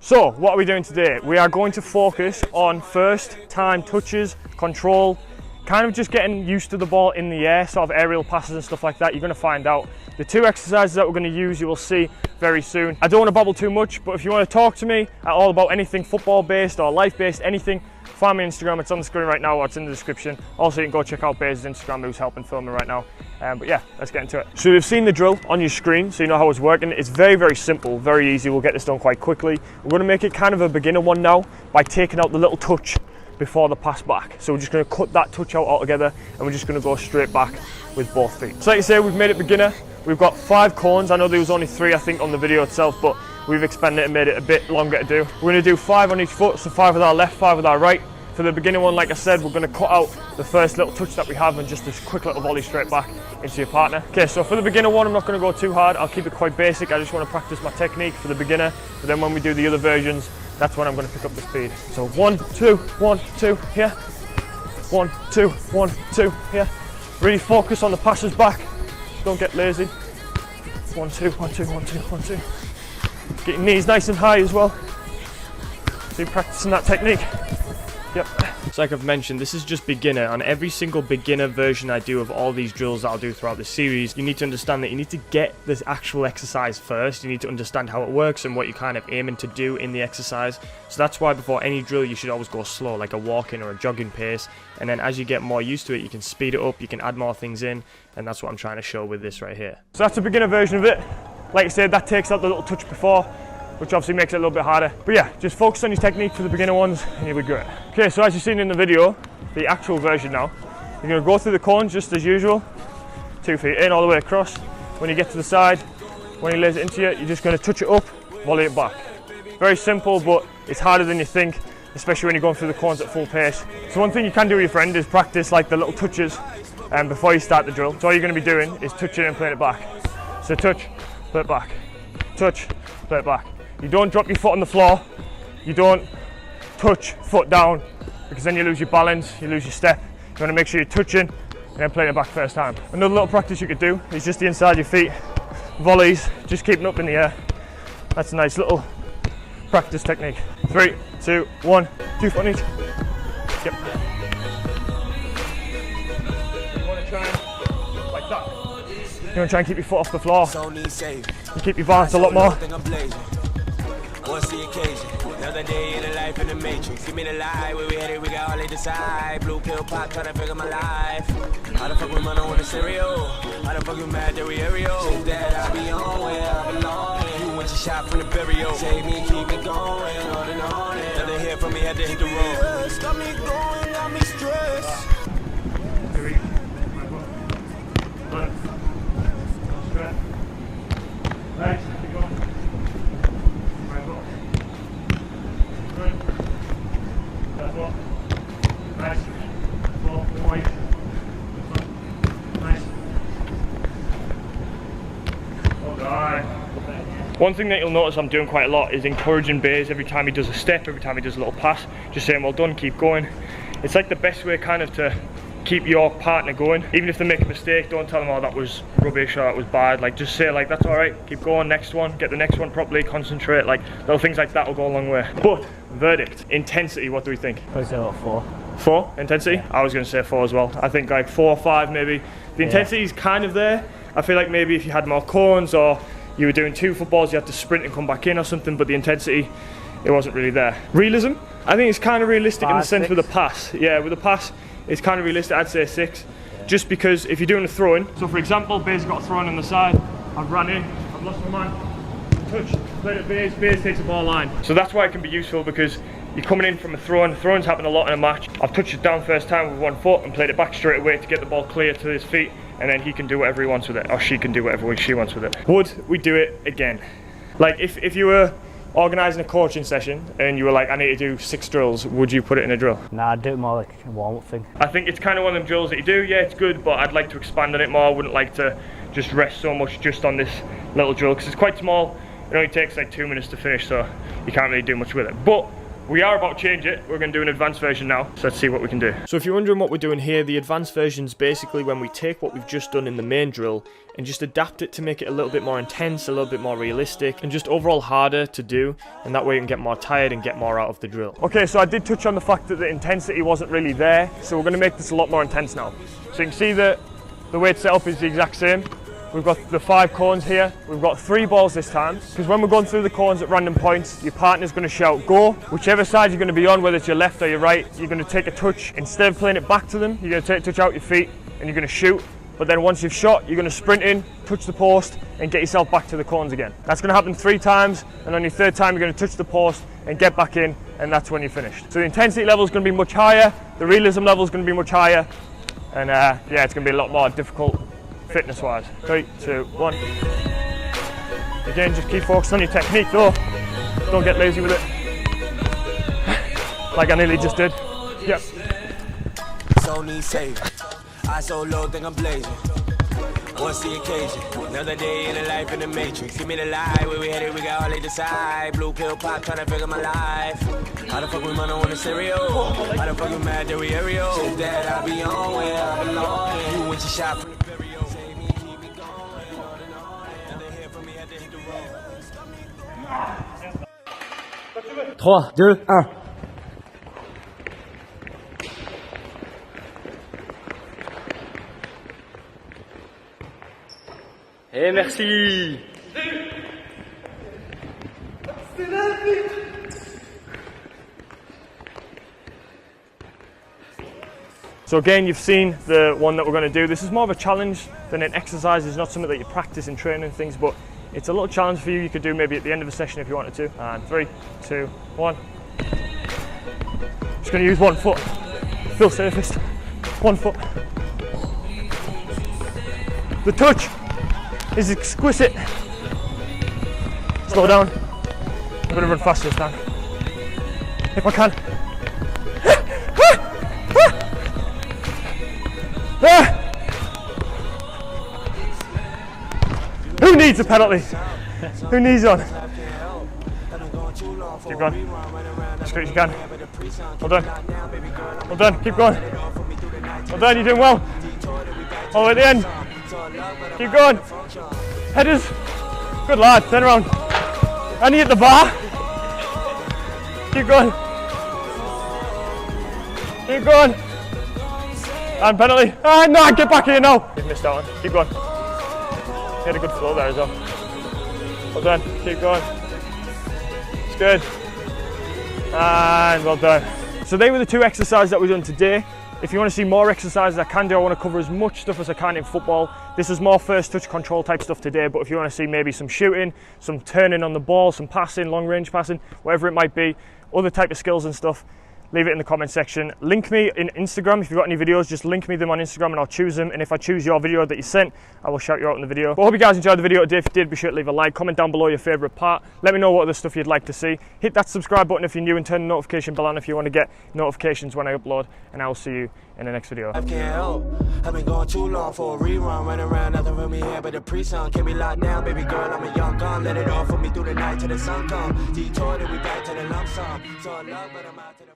So what are we doing today? We are going to focus on first time touches, control, kind of just getting used to the ball in the air, sort of aerial passes and stuff like that. You're going to find out. The two exercises that we're going to use you will see very soon. I don't want to babble too much, but if you want to talk to me at all about anything football based or life based, anything, find me on Instagram. It's on the screen right now or it's in the description. Also you can go check out Baze's Instagram, who's helping film me right now. But yeah, let's get into it. So you've seen the drill on your screen, so you know how it's working. It's very, very simple, very easy. We'll get this done quite quickly. We're going to make it kind of a beginner one now by taking out the little touch before the pass back. So we're just going to cut that touch out altogether and we're just going to go straight back with both feet. So like I say, we've made it beginner. We've got 5 cones. I know there was only 3 I think on the video itself, but we've expanded it and made it a bit longer to do. We're going to do 5 on each foot, so 5 with our left, 5 with our right. For the beginner one, like I said, we're going to cut out the first little touch that we have and just this quick little volley straight back into your partner. Okay, so for the beginner one, I'm not going to go too hard. I'll keep it quite basic. I just want to practice my technique for the beginner. But then when we do the other versions, that's when I'm going to pick up the speed. So 1, 2, 1, 2, here. 1, 2, 1, 2, here. Really focus on the passes back. Don't get lazy. 1, 2, 1, 2, 1, 2, 1, 2. Get your knees nice and high as well. So you're practicing that technique. Yep. So like I've mentioned, this is just beginner. On every single beginner version I do of all these drills that I'll do throughout the series, you need to understand that you need to get this actual exercise first. You need to understand how it works and what you're kind of aiming to do in the exercise. So that's why before any drill you should always go slow, like a walking or a jogging pace. And then as you get more used to it, you can speed it up, you can add more things in, and that's what I'm trying to show with this right here. So that's a beginner version of it. Like I said, that takes out the little touch before, which obviously makes it a little bit harder. But yeah, just focus on your technique for the beginner ones and you'll be great. Okay, so as you've seen in the video, the actual version now, you're going to go through the cones just as usual. 2 feet in, all the way across. When you get to the side, when he lays it into you, you're just going to touch it up, volley it back. Very simple, but it's harder than you think, especially when you're going through the cones at full pace. So one thing you can do with your friend is practice like the little touches before you start the drill. So all you're going to be doing is touching and playing it back. So touch, play it back. Touch, play it back. You don't drop your foot on the floor, you don't touch foot down, because then you lose your balance, you lose your step. You want to make sure you're touching and then playing it back first time. Another little practice you could do is just the inside of your feet, volleys, just keeping up in the air. That's a nice little practice technique. 3, 2, 1, 2 foot on each. Yep. You want to try and, like that. You want to try and keep your foot off the floor. You keep your balance a lot more. What's the occasion? Another day in the life in the matrix. Give me the lie, where we headed, we got all they decide. Blue pill pop, try to figure my life. How the fuck with money on the stereo? How the fuck you mad that we aerial? Think that I be on where I belong. You went your shot from the burial. Take me, keep me going, on and on. Nothing here from me, had to hit the road. Got me going, got me stressed. Right, keep going. Nice. One thing that you'll notice I'm doing quite a lot is encouraging Baze every time he does a step, every time he does a little pass, just saying well done, keep going. It's like the best way kind of to keep your partner going. Even if they make a mistake, don't tell them oh that was rubbish or that was bad. Like just say like that's alright, keep going, next one, get the next one properly, concentrate, like little things like that will go a long way. But verdict, intensity, what do we think? I would say about 4. 4 intensity? I was going to say 4 as well. I think like 4 or 5 maybe. The intensity is kind of there. I feel like maybe if you had more cones or you were doing 2 footballs, you had to sprint and come back in or something, but the intensity, it wasn't really there. Realism? I think it's kind of realistic 5, in the sense 6. with the pass. Yeah, with the pass, it's kind of realistic. I'd say 6. Yeah. Just because if you're doing a throw-in, so for example, Baze got a throw-in on the side, I've run in, I've lost my man, touch, played at Baze, Baze takes the ball line. So that's why it can be useful because you're coming in from a throw-in. Throw-ins happen a lot in a match. I've touched it down first time with 1 foot and played it back straight away to get the ball clear to his feet, and then he can do whatever he wants with it, or she can do whatever she wants with it. Would we do it again? Like if you were organising a coaching session and you were like, I need to do 6 drills, would you put it in a drill? Nah, I'd do it more like a warm-up thing. I think it's kind of one of them drills that you do, yeah, it's good, but I'd like to expand on it more. I wouldn't like to just rest so much just on this little drill, because it's quite small. It only takes like 2 minutes to finish, so you can't really do much with it. But We are about to change it. We're going to do an advanced version now. So let's see what we can do. So if you're wondering what we're doing here, the advanced version is basically when we take what we've just done in the main drill and just adapt it to make it a little bit more intense, a little bit more realistic, and just overall harder to do. And that way you can get more tired and get more out of the drill. Okay, so I did touch on the fact that the intensity wasn't really there. So we're going to make this a lot more intense now. So you can see that the weight setup is the exact same. We've got the 5 cones here. We've got 3 balls this time, because when we're going through the cones at random points, your partner's going to shout go. Whichever side you're going to be on, whether it's your left or your right, you're going to take a touch. Instead of playing it back to them, you're going to take a touch out your feet and you're going to shoot. But then once you've shot, you're going to sprint in, touch the post and get yourself back to the cones again. That's going to happen 3 times, and on your 3rd time you're going to touch the post and get back in, and that's when you're finished. So the intensity level is going to be much higher, the realism level is going to be much higher, and yeah, it's going to be a lot more difficult fitness wise. 3, 2, 1. Again, just keep focused on your technique though. Don't get lazy with it. Like I nearly just did. Yep. So need saving. I so low, think I'm blazing. What's the occasion? Another day in the life in the matrix. Give me the lie, where we headed, we got all they decide. Blue pill pop, trying to figure my life. How the fuck we money on the cereal? How the fuck we mad that we aerial? Shit that I be on where I belong. You went your shot from the burial. Save me, keep me going. On and on. Nothing here for me, had to hit the road. 3, 2, 1. Et merci. So again, you've seen the one that we're going to do. This is more of a challenge than an exercise. It's not something that you practice in training and things, but it's a little challenge for you. You could do maybe at the end of a session if you wanted to. And 3, 2, 1. Just going to use 1 foot. Feel safest. 1 foot. The touch is exquisite. Slow down. I'm going to run faster this time. If I can. Who needs a penalty? Who needs one? Keep going. As quick as you can. Well done. Well done. Keep going. Well done. You're doing well. All at the end. Keep going. Headers. Good lad. Turn around. And you hit the bar. Keep going. Keep going. And penalty. Ah, no, get back here now. You've missed that one. Keep going. You had a good flow there as well. Well done. Keep going. It's good. And well done. So they were the 2 exercises that we've done today. If you want to see more exercises I can do, I want to cover as much stuff as I can in football. This is more first touch control type stuff today, but if you want to see maybe some shooting, some turning on the ball, some passing, long range passing, whatever it might be, other type of skills and stuff, leave it in the comment section. Link me in Instagram. If you've got any videos, just link me them on Instagram and I'll choose them. And if I choose your video that you sent, I will shout you out in the video. But I hope you guys enjoyed the video today. If you did, be sure to leave a like. Comment down below your favourite part. Let me know what other stuff you'd like to see. Hit that subscribe button if you're new and turn the notification bell on if you want to get notifications when I upload. And I will see you in the next video. I can't help. I've been going too long for a rerun. Running around, nothing for me here but a pre-song. Can't be locked down, baby girl. I'm a young gun. Let it all for me through the night till the sun come. Detour, then we back to the lump sum. So I love, but I'm out to the